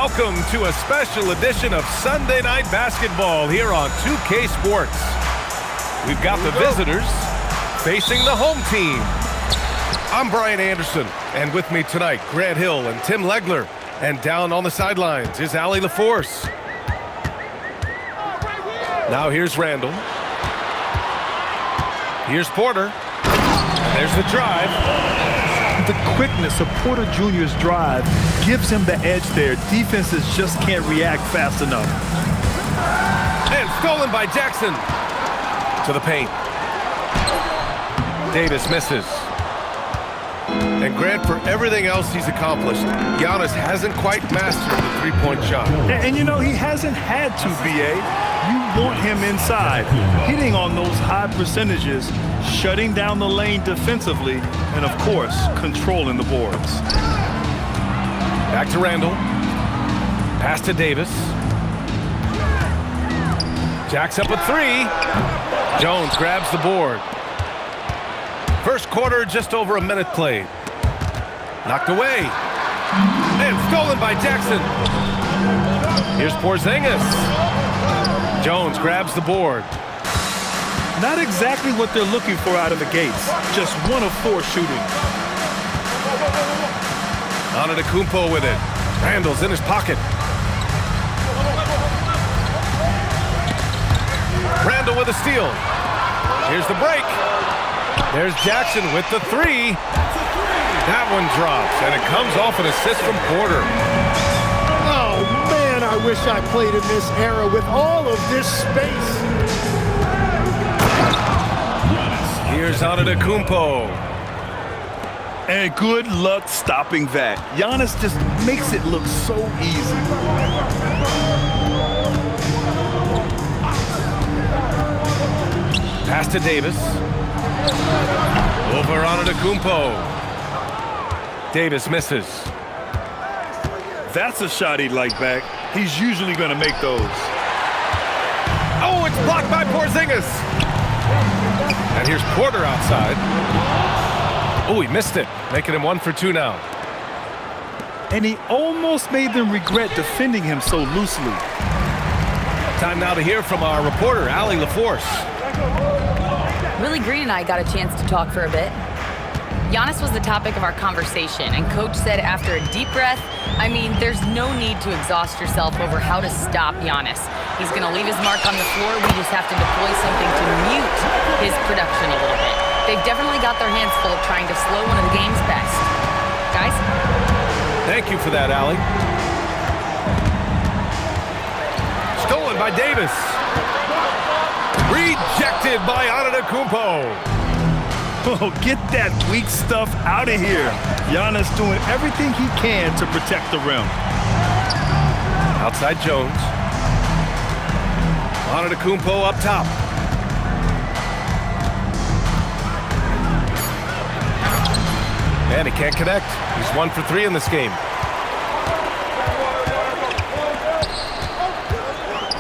welcome to a special edition of Sunday Night Basketball here on 2K Sports. We've got the visitors facing the home team. I'm Brian Anderson, and with me tonight, Grant Hill and Tim Legler. And down on the sidelines is Allie LaForce. Now here's Randall. Here's Porter. And there's the drive. The quickness of Porter Jr.'s drive gives him the edge there. Defenses just can't react fast enough. And stolen by Jackson. To the paint. Davis misses. And Grant, for everything else he's accomplished, Giannis hasn't quite mastered the three-point shot. And you know, he hasn't had to, B.A. You want him inside, hitting on those high percentages, shutting down the lane defensively, and, of course, controlling the boards. Back to Randall. Pass to Davis. Jacks up a three. Jones grabs the board. First quarter, just over a minute played. Knocked away. And stolen by Jackson. Here's Porzingis. Jones grabs the board. Not exactly what they're looking for out of the gates. Just 1 of 4 shooting. Antetokounmpo with it. Randall's in his pocket. Randall with a steal. Here's the break. There's Jackson with the three. That one drops, and it comes off an assist from Porter. Oh, man, I wish I played in this era with all of this space. Here's Antetokounmpo. And good luck stopping that. Giannis just makes it look so easy. Pass to Davis. Over Antetokounmpo. Davis misses. That's a shot he'd like back. He's usually going to make those. Oh, it's blocked by Porzingis. And here's Porter outside. Oh, he missed it, making him 1 for 2 now. And he almost made them regret defending him so loosely. Time now to hear from our reporter, Allie LaForce. Willie Green and I got a chance to talk for a bit. Giannis was the topic of our conversation, and Coach said after a deep breath, I mean, there's no need to exhaust yourself over how to stop Giannis. He's going to leave his mark on the floor. We just have to deploy something to mute his production a little bit. They've definitely got their hands full trying to slow one of the game's best. Guys? Thank you for that, Allie. Stolen by Davis. Rejected by Antetokounmpo. Oh, get that weak stuff out of here. Giannis doing everything he can to protect the rim. Outside Jones. Antetokounmpo up top. And he can't connect. He's 1 for 3 in this game.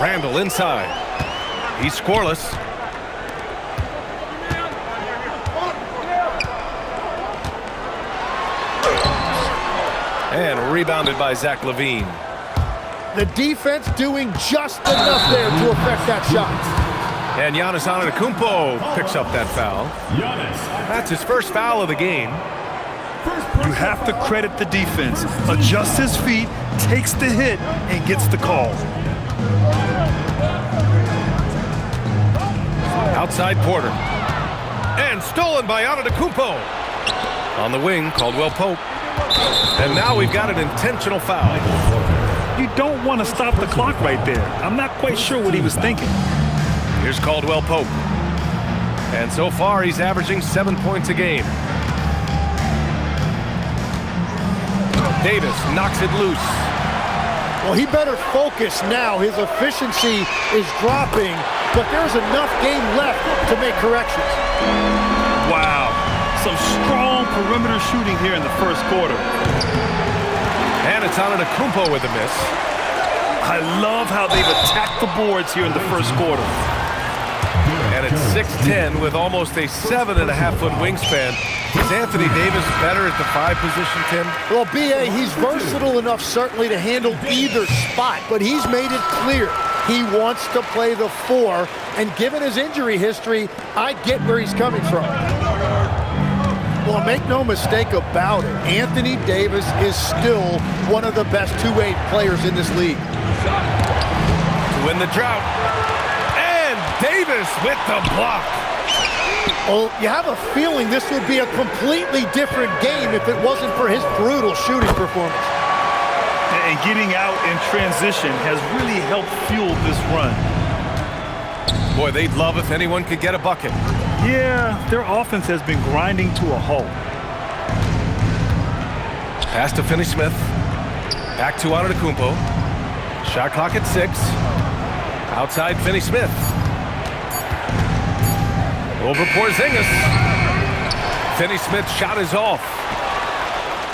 Randall inside. He's scoreless. And rebounded by Zach LaVine. The defense doing just enough there to affect that shot. And Giannis Antetokounmpo picks up that foul. That's his first foul of the game. You have to credit the defense. Adjusts his feet, takes the hit, and gets the call. Outside Porter. And stolen by Antetokounmpo. On the wing, Caldwell Pope. And now we've got an intentional foul. You don't want to stop the clock right there. I'm not quite sure what he was thinking. Here's Caldwell Pope. And so far, he's averaging 7 points a game. Davis knocks it loose. Well, he better focus now. His efficiency is dropping, but there's enough game left to make corrections. Wow. Some strong perimeter shooting here in the first quarter. And it's Antetokounmpo with a miss. I love how they've attacked the boards here in the first quarter. And it's 6'10" with almost a 7.5-foot wingspan. Is Anthony Davis better at the 5 position, Tim? Well, B.A., he's versatile enough certainly to handle either spot, but he's made it clear he wants to play the 4, and given his injury history, I get where he's coming from. Well, make no mistake about it, Anthony Davis is still one of the best two-way players in this league. To win the drought, and Davis with the block. Well, you have a feeling this would be a completely different game if it wasn't for his brutal shooting performance. And getting out in transition has really helped fuel this run. Boy, they'd love if anyone could get a bucket. Yeah, their offense has been grinding to a halt. Pass to Finney-Smith. Back to Antetokounmpo. Shot clock at 6. Outside Finney-Smith. Over Porzingis. Finney-Smith's shot is off.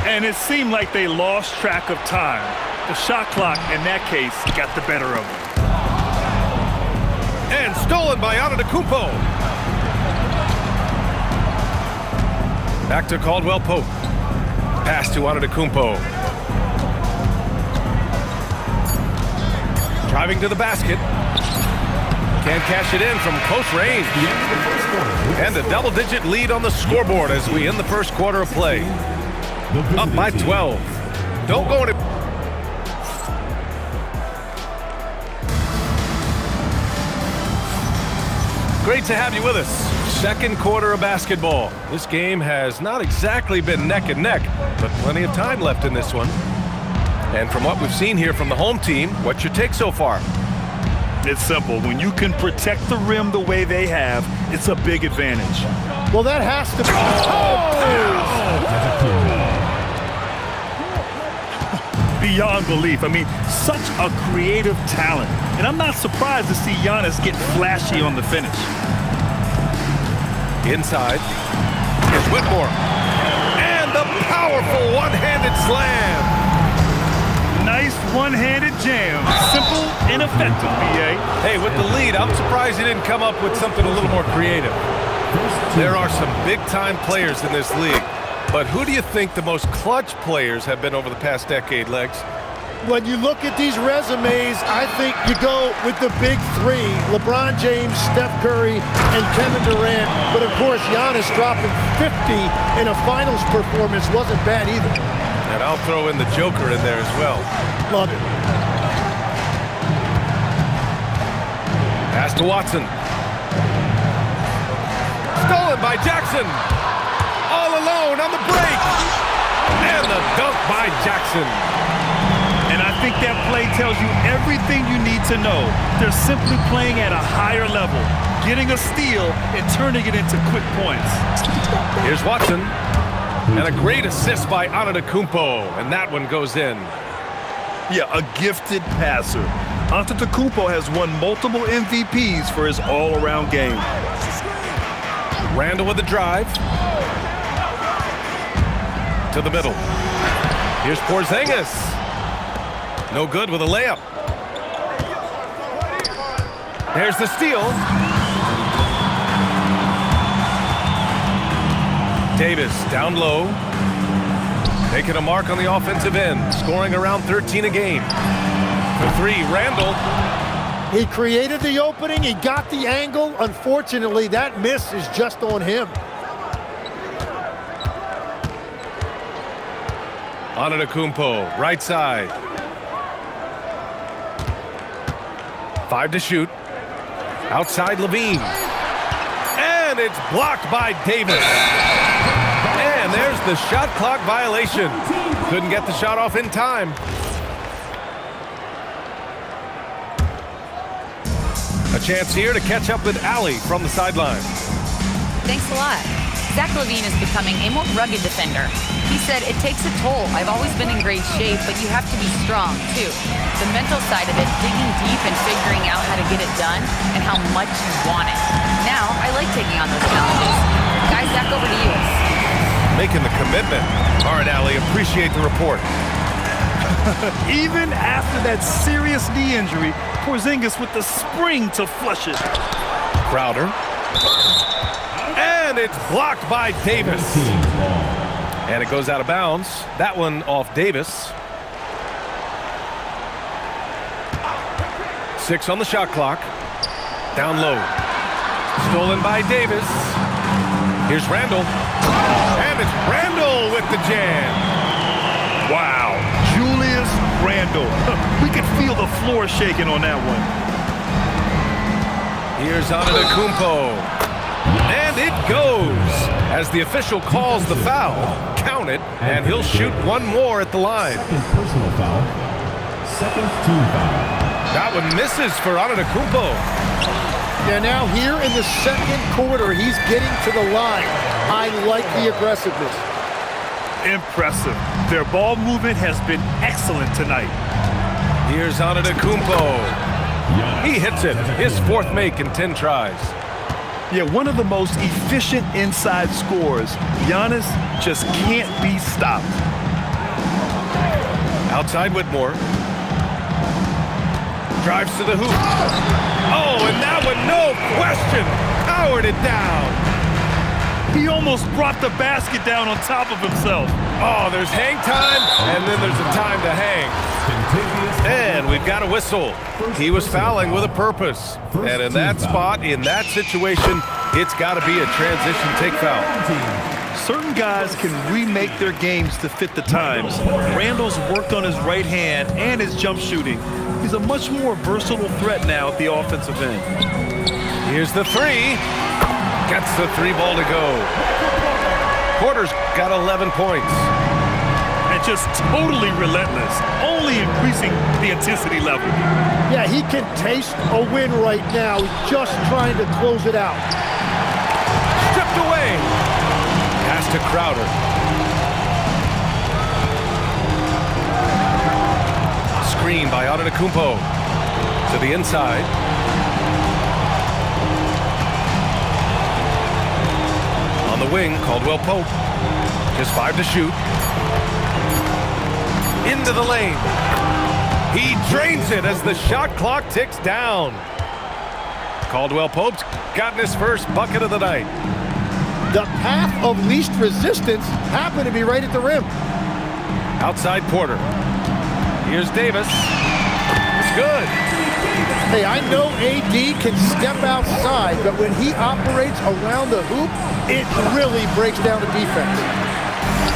And it seemed like they lost track of time. The shot clock, in that case, got the better of them. And stolen by Antetokounmpo. Back to Caldwell Pope. Pass to Antetokounmpo. Driving to the basket. Can't cash it in from close range. And a double-digit lead on the scoreboard as we end the first quarter of play. Up by 12. Don't go any... Great to have you with us. Second quarter of basketball. This game has not exactly been neck and neck, but plenty of time left in this one. And from what we've seen here from the home team, what's your take so far? It's simple. When you can protect the rim the way they have, it's a big advantage. Well, that has to be... Beyond belief. I mean, such a creative talent. And I'm not surprised to see Giannis get flashy on the finish. Inside. Here's Whitmore. And the powerful one-handed slam. Nice one-handed jam. Simple and effective, B.A. Hey, with the lead, I'm surprised he didn't come up with something a little more creative. There are some big-time players in this league. But who do you think the most clutch players have been over the past decade, Legs? When you look at these resumes, I think you go with the big 3, LeBron James, Steph Curry, and Kevin Durant. But, of course, Giannis dropping 50 in a finals performance wasn't bad either. And I'll throw in the Joker in there as well. Love it. Pass to Watson. Stolen by Jackson. All alone on the break. And the dunk by Jackson. And I think that play tells you everything you need to know. They're simply playing at a higher level, getting a steal and turning it into quick points. Here's Watson. And a great assist by Antetokounmpo. And that one goes in. Yeah, a gifted passer. Antetokounmpo has won multiple MVPs for his all-around game. Randall with the drive. To the middle. Here's Porzingis. No good with a layup. There's the steal. Davis down low. Making a mark on the offensive end. Scoring around 13 a game. For 3, Randall. He created the opening. He got the angle. Unfortunately, that miss is just on him. Antetokounmpo, right side. 5 to shoot. Outside Levine. And it's blocked by Davis. And there's the shot clock violation. Couldn't get the shot off in time. A chance here to catch up with Allie from the sideline. Thanks a lot. Zach LaVine is becoming a more rugged defender. He said, it takes a toll. I've always been in great shape, but you have to be strong, too. The mental side of it, digging deep and figuring out how to get it done and how much you want it. Now, I like taking on those challenges. Guys, back over to you. Making the commitment. All right, Allie, appreciate the report. Even after that serious knee injury, Porzingis with the spring to flush it. Crowder And it's blocked by Davis. And it goes out of bounds. That one off Davis. 6 on the shot clock. Down low. Stolen by Davis. Here's Randall. And it's Randall with the jam. Wow. Julius Randall. We could feel the floor shaking on that one. Here's Antetokounmpo. And it goes. As the official calls the foul, count it, and he'll shoot one more at the line. Second personal foul. Second team foul. That one misses for Antetokounmpo. Yeah, now here in the second quarter, he's getting to the line. I like the aggressiveness. Impressive. Their ball movement has been excellent tonight. Here's Antetokounmpo. He hits it. His fourth make in 10 tries. Yeah, one of the most efficient inside scorers. Giannis just can't be stopped. Outside Whitmore. Drives to the hoop. Oh, and that one, no question, powered it down. He almost brought the basket down on top of himself. Oh, there's hang time, and then there's a time to hang. And we've got a whistle. He was fouling with a purpose. And in that spot, in that situation, it's got to be a transition take foul. Certain guys can remake their games to fit the times. Randall's worked on his right hand and his jump shooting. He's a much more versatile threat now at the offensive end. Here's the three. Gets the three ball to go. Porter's got 11 points. And just totally relentless, only increasing the intensity level. Yeah, he can taste a win right now. He's just trying to close it out. Stripped away. Pass to Crowder. Screen by Antetokounmpo. To the inside. On the wing, Caldwell Pope. Just 5 to shoot. Into the lane. He drains it as the shot clock ticks down. Caldwell Pope's gotten his first bucket of the night. The path of least resistance happened to be right at the rim. Outside Porter. Here's Davis. It's good. Hey, I know AD can step outside, but when he operates around the hoop, it really breaks down the defense.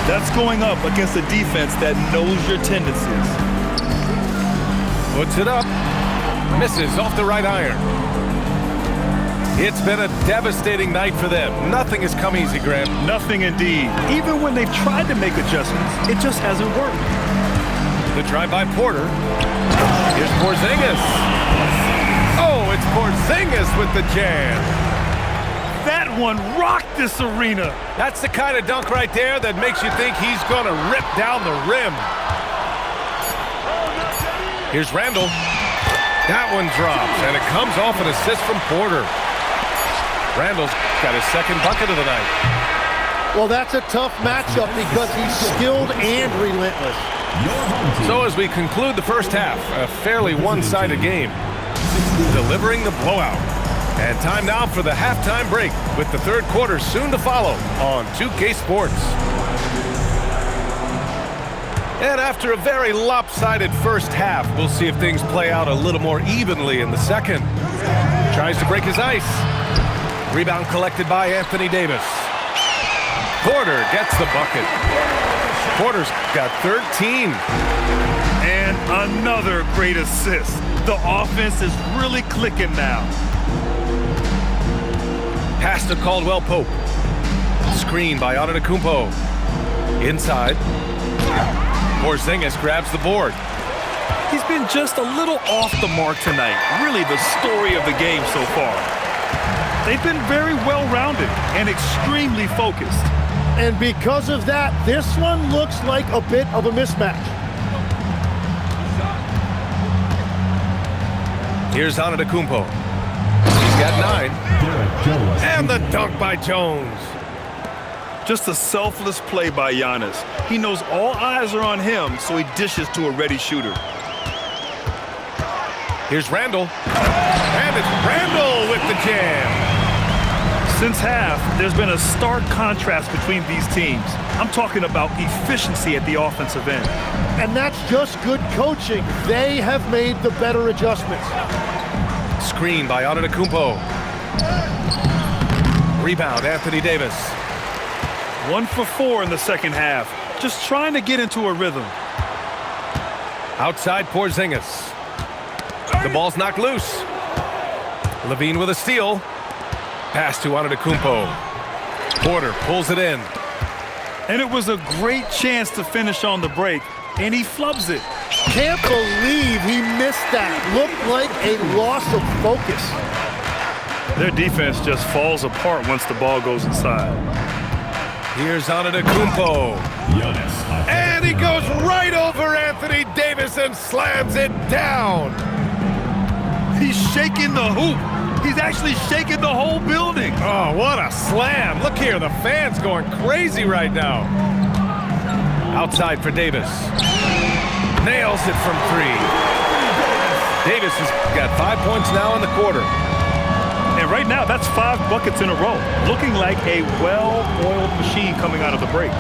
That's going up against a defense that knows your tendencies. Puts it up. Misses off the right iron. It's been a devastating night for them. Nothing has come easy, Grant. Nothing indeed. Even when they've tried to make adjustments, it just hasn't worked. The drive by Porter. Here's Porzingis. Oh, it's Porzingis with the jam. That one rocked this arena. That's the kind of dunk right there that makes you think he's going to rip down the rim. Here's Randall. That one drops, and it comes off an assist from Porter. Randall's got his second bucket of the night. Well, that's a tough matchup because he's skilled and relentless. So as we conclude the first half, a fairly one-sided game, delivering the blowout. And time now for the halftime break with the third quarter soon to follow on 2K Sports. And after a very lopsided first half, we'll see if things play out a little more evenly in the second. Tries to break his ice. Rebound collected by Anthony Davis. Porter gets the bucket. Porter's got 13. And another great assist. The offense is really clicking now. Pass to Caldwell Pope. Screen by Antetokounmpo. Inside. Porzingis grabs the board. He's been just a little off the mark tonight. Really the story of the game so far. They've been very well-rounded and extremely focused. And because of that, this one looks like a bit of a mismatch. Here's Antetokounmpo. He's got 9. And the dunk by Jones. Just a selfless play by Giannis. He knows all eyes are on him, so he dishes to a ready shooter. Here's Randall. And it's Randall with the jam. Since half, there's been a stark contrast between these teams. I'm talking about efficiency at the offensive end. And that's just good coaching. They have made the better adjustments. Screen by Antetokounmpo. Rebound, Anthony Davis. 1 for 4 in the second half. Just trying to get into a rhythm. Outside Porzingis. The ball's knocked loose. Levine with a steal. Pass to Antetokounmpo. Porter pulls it in. And it was a great chance to finish on the break, and he flubs it. Can't believe he missed that. Looked like a loss of focus. Their defense just falls apart once the ball goes inside. Here's Antetokounmpo. And he goes right over Anthony Davis and slams it down. He's shaking the hoop. He's actually shaking the whole building. Oh, what a slam. Look here, the fans going crazy right now. Outside for Davis. Nails it from 3. Davis has got 5 points now in the quarter. And right now, that's 5 buckets in a row. Looking like a well-oiled machine coming out of the break.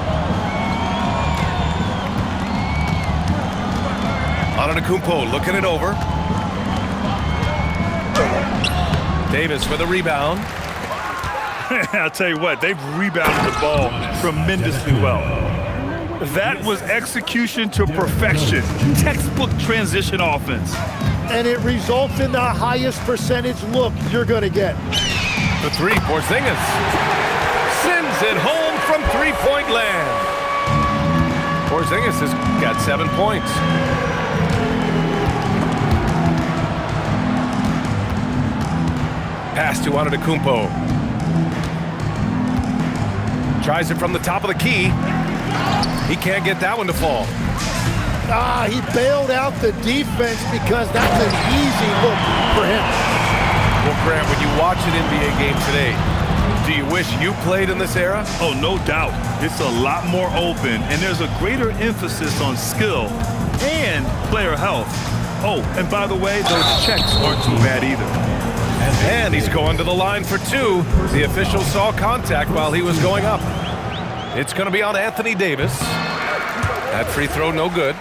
Antetokounmpo looking it over. Davis with a rebound. I'll tell you what, they've rebounded the ball tremendously well. That was execution to perfection. Textbook transition offense. And it results in the highest percentage look you're going to get. The 3, Porzingis. Sends it home from 3-point land. Porzingis has got 7 points. Pass to Antetokounmpo. Tries it from the top of the key. He can't get that one to fall. He bailed out the defense because that's an easy look for him. Well, Grant, when you watch an NBA game today, do you wish you played in this era? Oh, no doubt. It's a lot more open, and there's a greater emphasis on skill and player health. Oh, and by the way, those checks aren't too bad either. And he's going to the line for 2. The official saw contact while he was going up. It's going to be on Anthony Davis. That free throw no good.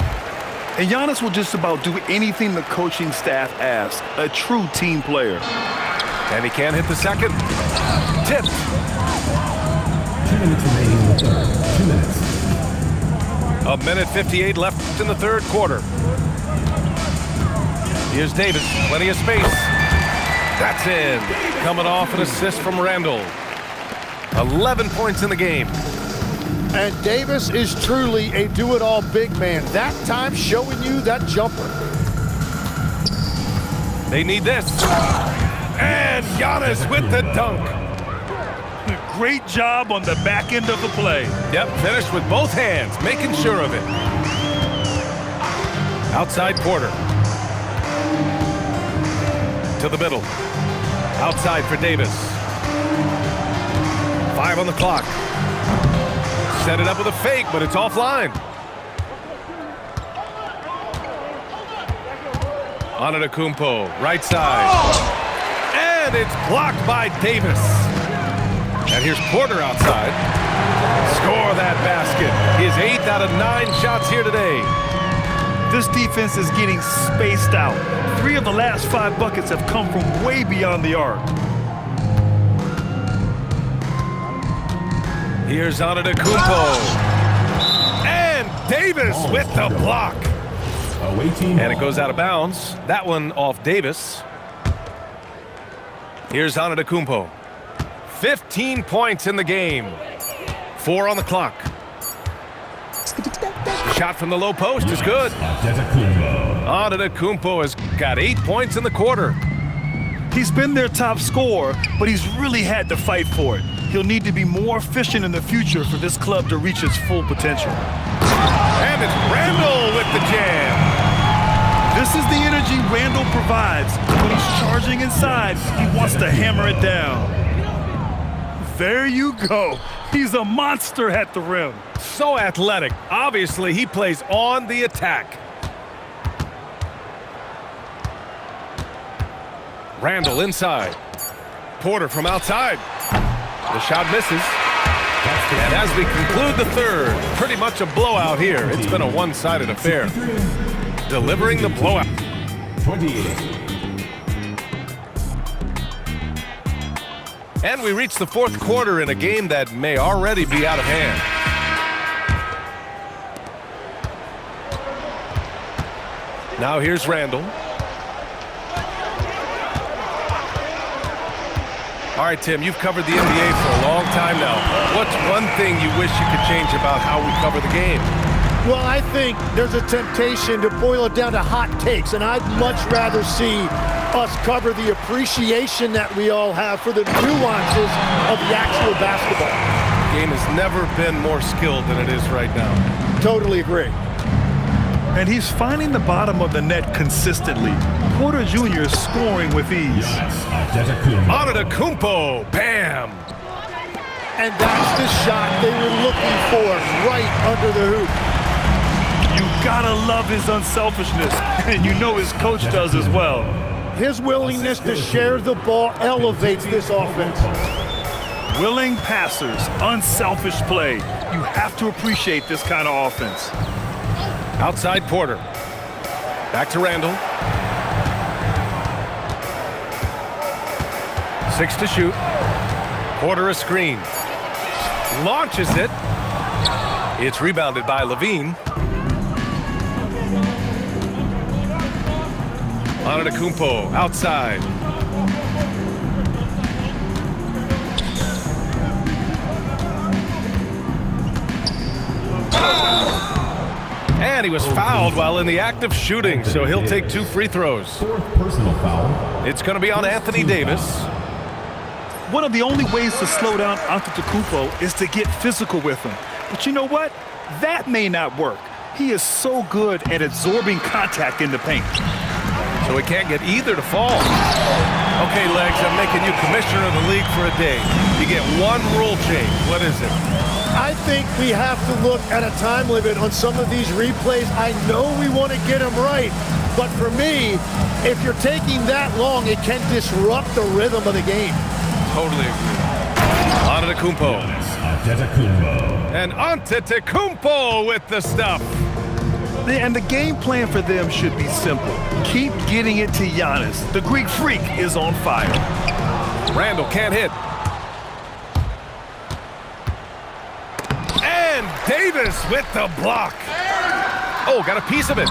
And Giannis will just about do anything the coaching staff asks. A true team player. And he can't hit the second. Tipped. 2 minutes remaining in the third. 2 minutes. 1:58 left in the third quarter. Here's Davis. Plenty of space. That's in. Coming off an assist from Randall. 11 points in the game. And Davis is truly a do-it-all big man. That time showing you that jumper. They need this. And Giannis with the dunk. Great job on the back end of the play. Yep, finished with both hands, making sure of it. Outside Porter. To the middle. Outside for Davis. 5 on the clock. Set it up with a fake, but it's offline. Antetokounmpo, right side. And it's blocked by Davis. And here's Porter outside. Score that basket. His 8th out of 9 shots here today. This defense is getting spaced out. 3 of the last 5 buckets have come from way beyond the arc. Here's Antetokounmpo. And Davis with the block. And it goes out of bounds. That one off Davis. Here's Antetokounmpo. 15 points in the game. 4 on the clock. Shot from the low post is good. Antetokounmpo has got 8 points in the quarter. He's been their top scorer, but he's really had to fight for it. He'll need to be more efficient in the future for this club to reach its full potential. And it's Randall with the jam. This is the energy Randall provides. When he's charging inside, he wants to hammer it down. There you go. He's a monster at the rim. So athletic. Obviously, he plays on the attack. Randall inside. Porter from outside. The shot misses. And as we conclude the third, pretty much a blowout here. It's been a one-sided affair. Delivering the blowout. 28. And we reach the fourth quarter in a game that may already be out of hand. Now here's Randall. All right, Tim, you've covered the NBA for a long time now. What's one thing you wish you could change about how we cover the game? Well, I think there's a temptation to boil it down to hot takes, and I'd much rather see us cover the appreciation that we all have for the nuances of the actual basketball. The game has never been more skilled than it is right now. Totally agree. And he's finding the bottom of the net consistently. Porter Jr. is scoring with ease. Antetokounmpo, bam! And that's the shot they were looking for, right under the hoop. You gotta love his unselfishness, and you know his coach does as well. His willingness to share the ball elevates this offense. Willing passers, unselfish play. You have to appreciate this kind of offense. Outside Porter. Back to Randall. 6 to shoot. Porter a screen. Launches it. It's rebounded by Levine. Antetokounmpo outside. And he was fouled while in the act of shooting, so he'll take 2 free throws. Fourth personal foul. It's going to be on Anthony Davis. One of the only ways to slow down Antetokounmpo is to get physical with him. But you know what? That may not work. He is so good at absorbing contact in the paint. So he can't get either to fall. Okay, Legs, I'm making you commissioner of the league for a day. You get one rule change. What is it? I think we have to look at a time limit on some of these replays. I know we want to get them right, but for me, if you're taking that long, it can disrupt the rhythm of the game. Totally agree. Antetokounmpo. And Antetokounmpo with the stuff. And the game plan for them should be simple. Keep getting it to Giannis. The Greek freak is on fire. Randall can't hit. And Davis with the block. Oh, got a piece of it.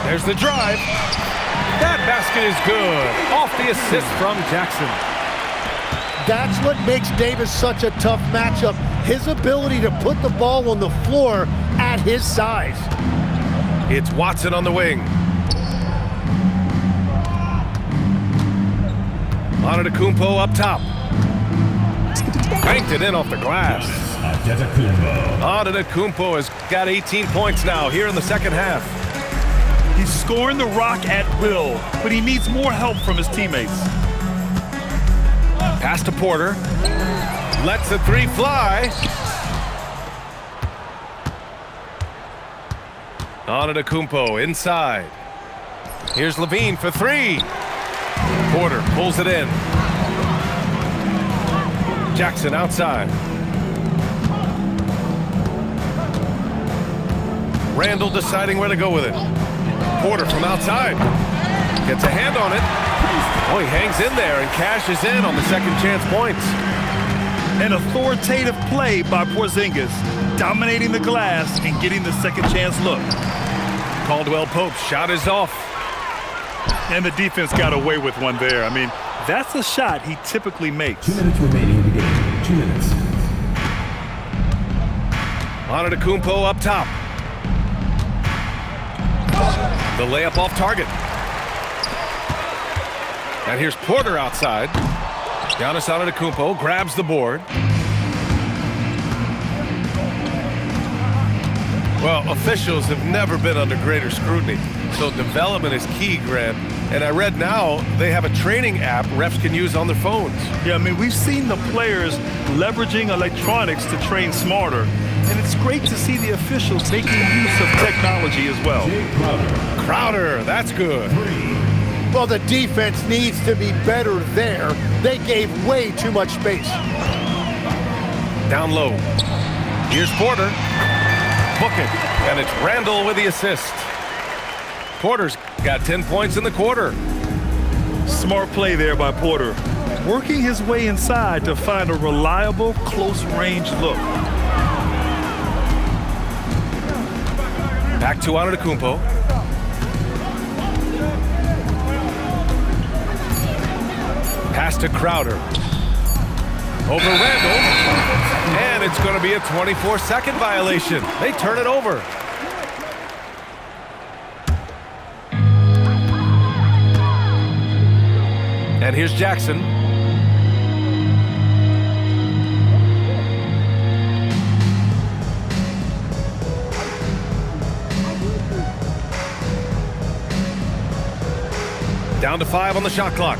There's the drive. That basket is good. Off the assist from Jackson. That's what makes Davis such a tough matchup. His ability to put the ball on the floor at his size. It's Watson on the wing. Antetokounmpo up top. Banked it in off the glass. Antetokounmpo has got 18 points now here in the second half. He's scoring the rock at will, but he needs more help from his teammates. Pass to Porter. Lets the 3 fly. Antetokounmpo inside. Here's Levine for 3. Porter pulls it in. Jackson outside. Randall deciding where to go with it. Porter from outside. Gets a hand on it. Oh, he hangs in there and cashes in on the second chance points. An authoritative play by Porzingis, dominating the glass and getting the second chance look. Caldwell Pope's shot is off. And the defense got away with one there. I mean, that's a shot he typically makes. 2 minutes remaining in the game. 2 minutes. Antetokounmpo up top. The layup off target. And here's Porter outside. Giannis Antetokounmpo grabs the board. Well, officials have never been under greater scrutiny, so development is key, Grant. And I read now they have a training app refs can use on their phones. Yeah, I mean, we've seen the players leveraging electronics to train smarter, and it's great to see the officials making use of technology as well. Crowder, that's good. Well, the defense needs to be better there. They gave way too much space. Down low. Here's Porter. Book it. And it's Randall with the assist. Porter's got 10 points in the quarter. Smart play there by Porter. Working his way inside to find a reliable, close-range look. Back to Antetokounmpo. Pass to Crowder. Over Randall. And it's going to be a 24-second violation. They turn it over. And here's Jackson. Down to 5 on the shot clock.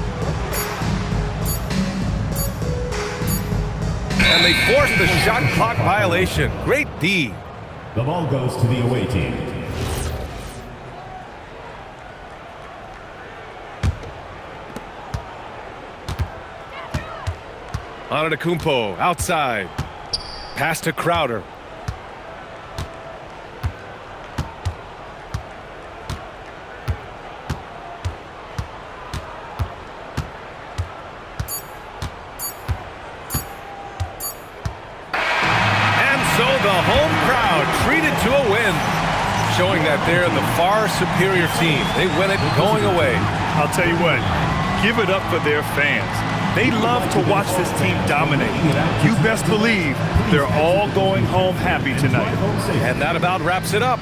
And they force the shot clock violation. Great D. The ball goes to the away team. Antetokounmpo outside. Pass to Crowder. The home crowd treated to a win, showing that they're the far superior team. They win it going away. I'll tell you what, give it up for their fans. They love to watch this team dominate. You best believe they're all going home happy tonight. And that about wraps it up.